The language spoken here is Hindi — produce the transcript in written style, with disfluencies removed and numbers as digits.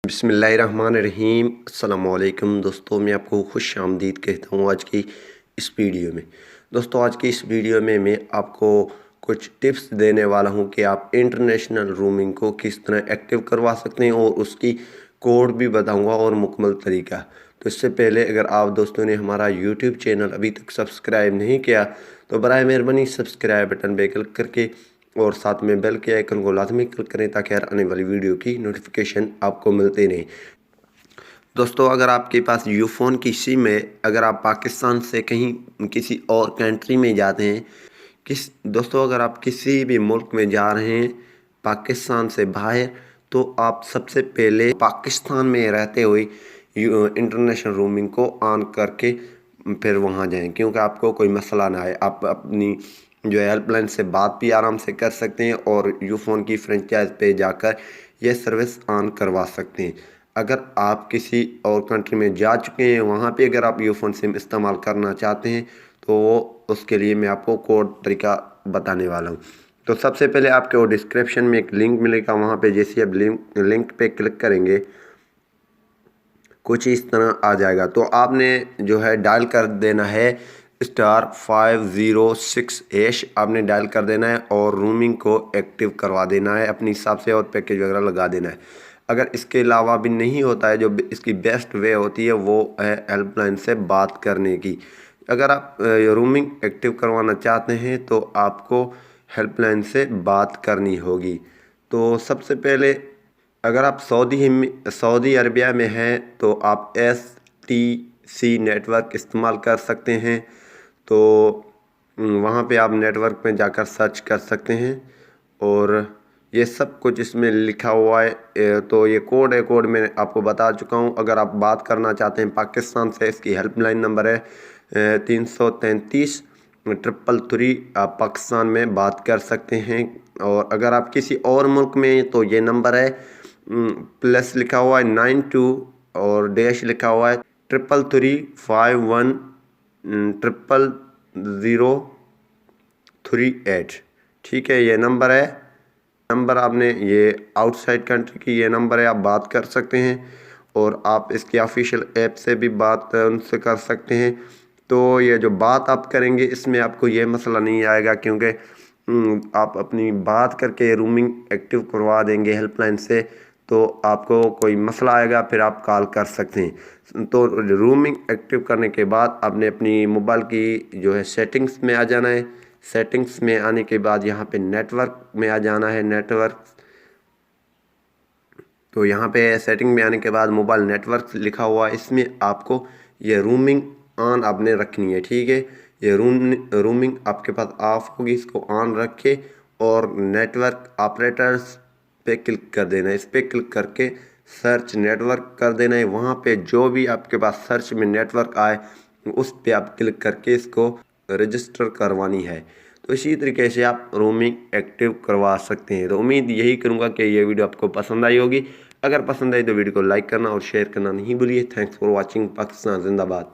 बिस्मिल्लाहिर्रहमानिर्रहीम अस्सलामुअलैकुम दोस्तों, मैं आपको खुश आमदीद कहता हूँ आज की इस वीडियो में। दोस्तों, आज की इस वीडियो में मैं आपको कुछ टिप्स देने वाला हूँ कि आप इंटरनेशनल रोमिंग को किस तरह एक्टिव करवा सकते हैं और उसकी कोड भी बताऊँगा और मुकम्मल तरीका। तो इससे पहले अगर आप दोस्तों ने हमारा यूट्यूब चैनल अभी तक सब्सक्राइब नहीं किया तो बराए मेहरबानी सब्सक्राइब बटन पे क्लिक करके और साथ में बेल के आइकन को लाजमी क्लिक करें ताकि हर आने वाली वीडियो की नोटिफिकेशन आपको मिलती रहे। दोस्तों, अगर आपके पास यूफोन की सिम है, अगर आप पाकिस्तान से कहीं किसी और कंट्री में जाते हैं, अगर आप किसी भी मुल्क में जा रहे हैं पाकिस्तान से बाहर, तो आप सबसे पहले पाकिस्तान में रहते हुए इंटरनेशनल रोमिंग को ऑन करके फिर वहाँ जाएं, क्योंकि आपको कोई मसला ना आए। आप अपनी जो है हेल्पलाइन से बात भी आराम से कर सकते हैं और यूफोन की फ्रेंचाइज पे जाकर यह सर्विस ऑन करवा सकते हैं। अगर आप किसी और कंट्री में जा चुके हैं, वहाँ पे अगर आप यूफोन सिम इस्तेमाल करना चाहते हैं तो उसके लिए मैं आपको कोड तरीका बताने वाला हूँ। तो सबसे पहले आपको डिस्क्रिप्शन में एक लिंक मिलेगा, वहाँ पे जैसे आप लिंक पे क्लिक करेंगे कुछ इस तरह आ जाएगा। तो आपने जो है डायल कर देना है *506# आपने डायल कर देना है और रोमिंग को एक्टिव करवा देना है अपने हिसाब से और पैकेज वगैरह लगा देना है। अगर इसके अलावा भी नहीं होता है, जो इसकी बेस्ट वे होती है वो है हेल्पलाइन से बात करने की। अगर आप रोमिंग एक्टिव करवाना चाहते हैं तो आपको हेल्पलाइन से बात करनी होगी। तो सबसे पहले अगर आप सऊदी अरबिया में हैं तो आप STC नेटवर्क इस्तेमाल कर सकते हैं। तो वहाँ पे आप नेटवर्क में जाकर सर्च कर सकते हैं और ये सब कुछ इसमें लिखा हुआ है। तो ये कोड है, कोड मैं आपको बता चुका हूँ। अगर आप बात करना चाहते हैं पाकिस्तान से, इसकी हेल्पलाइन नंबर है 333-333। आप पाकिस्तान में बात कर सकते हैं। और अगर आप किसी और मुल्क में हैं तो ये नंबर है प्लस लिखा हुआ है 92 और डैश लिखा हुआ है 333510038। ठीक है, ये नंबर है। नंबर आपने ये आउटसाइड कंट्री की ये नंबर है, आप बात कर सकते हैं और आप इसकी ऑफिशियल ऐप से भी बात उनसे कर सकते हैं। तो ये जो बात आप करेंगे इसमें आपको ये मसला नहीं आएगा, क्योंकि आप अपनी बात करके रोमिंग एक्टिव करवा देंगे हेल्पलाइन से तो आपको कोई मसला आएगा फिर आप कॉल कर सकते हैं। तो रोमिंग एक्टिव करने के बाद आपने अपनी मोबाइल की जो है सेटिंग्स में आ जाना है। सेटिंग्स में आने के बाद यहाँ पे नेटवर्क में आ जाना है। तो यहाँ पे सेटिंग में आने के बाद मोबाइल नेटवर्क लिखा हुआ है, इसमें आपको ये रोमिंग ऑन आपने रखनी है। ठीक है, ये रोमिंग आपके पास ऑफ होगी, इसको ऑन रखे और नेटवर्क ऑपरेटर्स पे क्लिक कर देना है। इस पे क्लिक करके सर्च नेटवर्क कर देना है। वहाँ पे जो भी आपके पास सर्च में नेटवर्क आए उस पे आप क्लिक करके इसको रजिस्टर करवानी है। तो इसी तरीके से आप रोमिंग एक्टिव करवा सकते हैं। तो उम्मीद यही करूँगा कि ये वीडियो आपको पसंद आई होगी। अगर पसंद आई तो वीडियो को लाइक करना और शेयर करना नहीं भूलिए। Thanks for watching. पाकिस्तान जिंदाबाद।